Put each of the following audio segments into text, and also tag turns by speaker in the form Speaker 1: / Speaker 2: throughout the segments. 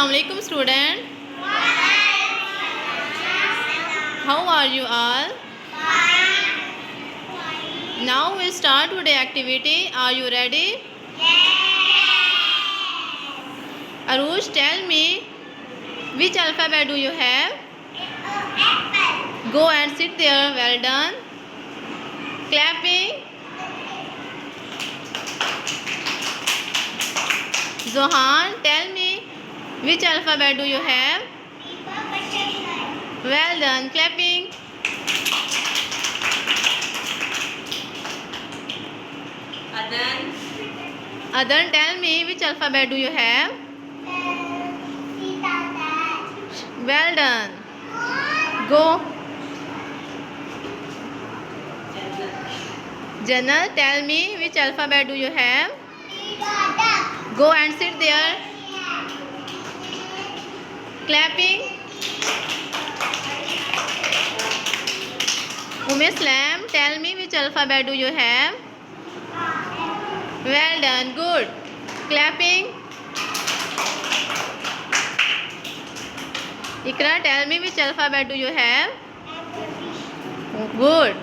Speaker 1: Assalamualaikum student. How are you all? Now we start today activity. Are you ready? Arush, tell me which alphabet do you have? Go and sit there. Well done. Clapping. Zohan, tell me which alphabet do you have? Well done. Clapping. Adan, tell me which alphabet do you have? Well done. Go. Jannah, tell me which alphabet do you have? Go and sit there. Clapping. Islam, tell me which alphabet do you have? Well done. Good. Clapping. Ikra, tell me which alphabet do you have? Good.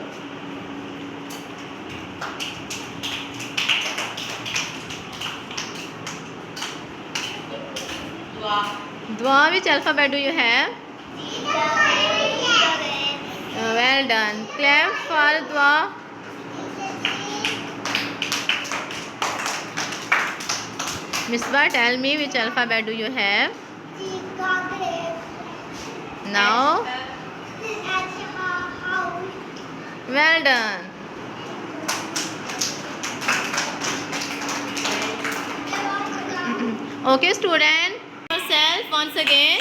Speaker 1: Dua, which alphabet do you have? Well done. Clap for Dua. Misbah, tell me which alphabet do you have? Now. Well done. Okay, student. Yourself once again.